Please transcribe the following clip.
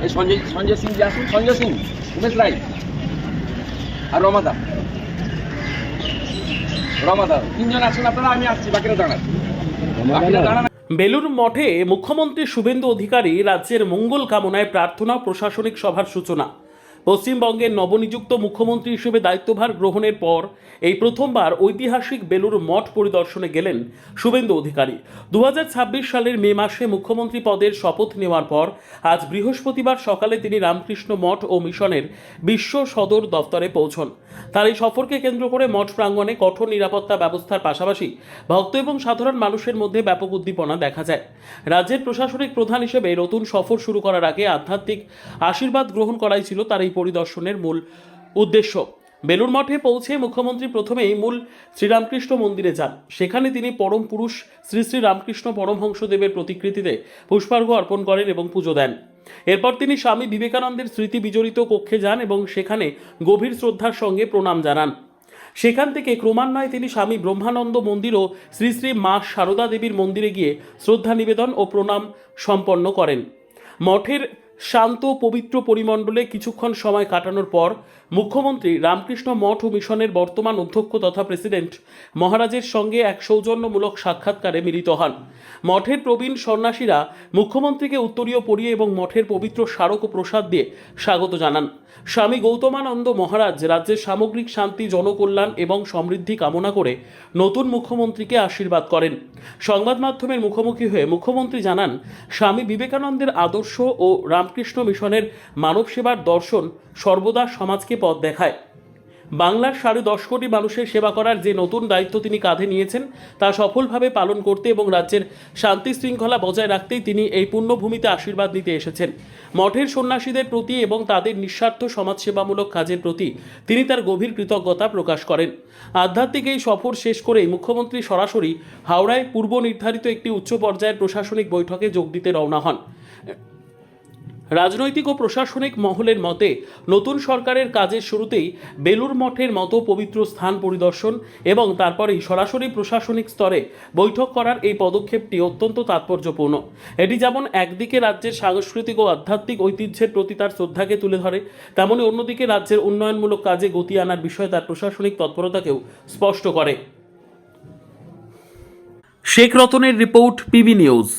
এই সঞ্জয় সিং যে আসুন, সঞ্জয় সিং, উমেশ রায় আর রমাদা তিনজন আসুন আপনারা, আমি আসছি, বাকিরা দাঁড়ান। বেলুর মঠে মুখ্যমন্ত্রী শুভেন্দু অধিকারী রাজ্যের মঙ্গল কামনায় প্রার্থনা প্রশাসনিক সভার সূচনা। পশ্চিমবঙ্গের নবনিযুক্ত মুখ্যমন্ত্রী হিসেবে দায়িত্বভার গ্রহণের পর এই প্রথমবার ঐতিহাসিক বেলুর মঠ পরিদর্শনে গেলেন শুভেন্দু অধিকারী। 2026 সালের মে মাসে মুখ্যমন্ত্রী পদের শপথ নেওয়ার পর আজ বৃহস্পতিবার সকালে তিনি রামকৃষ্ণ মঠ ও মিশনের বিশ্ব সদর দফতরে পৌঁছন। তার এই সফরকে কেন্দ্র করে মঠ প্রাঙ্গণে কঠোর নিরাপত্তা ব্যবস্থার পাশাপাশি ভক্ত এবং সাধারণ মানুষের মধ্যে ব্যাপক উদ্দীপনা দেখা যায়। রাজ্যের প্রশাসনিক প্রধান হিসেবে নতুন সফর শুরু করার আগে আধ্যাত্মিক আশীর্বাদ গ্রহণ করাই ছিল তার এই পরিদর্শনের মূল উদ্দেশ্য। বেলুর মঠে পৌঁছে মুখ্যমন্ত্রী প্রথমেই মূল শ্রীরামকৃষ্ণ মন্দিরে যান। সেখানে তিনি পরম পুরুষ শ্রী শ্রী রামকৃষ্ণ পরমহংসদেবের প্রতিকৃতিতে পুষ্পার্ঘ্য অর্পণ করেন এবং পুজো দেন। এরপর তিনি স্বামী বিবেকানন্দের স্মৃতি বিজড়িত কক্ষে যান এবং সেখানে গভীর শ্রদ্ধার সঙ্গে প্রণাম জানান। সেখান থেকে ক্রমান্বয়ে তিনি স্বামী ব্রহ্মানন্দ মন্দির ও শ্রী শ্রী মা সারদা দেবীর মন্দিরে গিয়ে শ্রদ্ধা নিবেদন ও প্রণাম সম্পন্ন করেন। মঠের শান্ত পবিত্র পরিমণ্ডলে কিছুক্ষণ সময় কাটানোর পর মুখ্যমন্ত্রী রামকৃষ্ণ মঠ ও মিশনের বর্তমান অধ্যক্ষ তথা প্রেসিডেন্ট মহারাজের সঙ্গে এক সৌজন্যমূলক সাক্ষাৎকারে মিলিত হন। মঠের প্রবীণ সন্ন্যাসীরা মুখ্যমন্ত্রীকে উত্তরীয় পরিয়ে এবং মঠের পবিত্র স্মারক ও প্রসাদ দিয়ে স্বাগত জানান। স্বামী গৌতমানন্দ মহারাজ রাজ্যের সামগ্রিক শান্তি, জনকল্যাণ এবং সমৃদ্ধি কামনা করে নতুন মুখ্যমন্ত্রীকে আশীর্বাদ করেন। সংবাদ মাধ্যমের মুখোমুখি হয়ে মুখ্যমন্ত্রী জানান, স্বামী বিবেকানন্দের আদর্শ ও রামকৃষ্ণ মিশনের মানব সেবার দর্শন সর্বদা সমাজকে পথ দেখায়। বাংলার 10.5 কোটি মানুষের সেবা করার যে নতুন দায়িত্ব তিনি কাঁধে নিয়েছেন তা সফলভাবে পালন করতে এবং রাজ্যের শান্তি শৃঙ্খলা বজায় রাখতেই তিনি এই পুণ্যভূমিতে আশীর্বাদ নিতে এসেছেন। মঠের সন্ন্যাসীদের প্রতি এবং তাদের নিঃস্বার্থ সমাজসেবামূলক কাজের প্রতি তিনি তার গভীর কৃতজ্ঞতা প্রকাশ করেন। আধ্যাত্মিক এই সফর শেষ করেই মুখ্যমন্ত্রী সরাসরি হাওড়ায় পূর্ব নির্ধারিত একটি উচ্চ পর্যায়ের প্রশাসনিক বৈঠকে যোগ দিতে রওনা হন। রাজনৈতিক ও প্রশাসনিক মহলের মতে নতুন সরকারের কাজের শুরুতেই বেলুর মঠের মতো পবিত্র স্থান পরিদর্শন এবং তারপরেই সরাসরি প্রশাসনিক স্তরে বৈঠক করার এই পদক্ষেপটি অত্যন্ত তাৎপর্যপূর্ণ। এটি যেমন একদিকে রাজ্যের সাংস্কৃতিক ও আধ্যাত্মিক ঐতিহ্যের প্রতি তার শ্রদ্ধাকে তুলে ধরে, তেমনি অন্যদিকে রাজ্যের উন্নয়নমূলক কাজে গতি আনার বিষয়ে তার প্রশাসনিক তৎপরতাকেও স্পষ্ট করে। শেখ রতনের রিপোর্ট, পিবি নিউজ।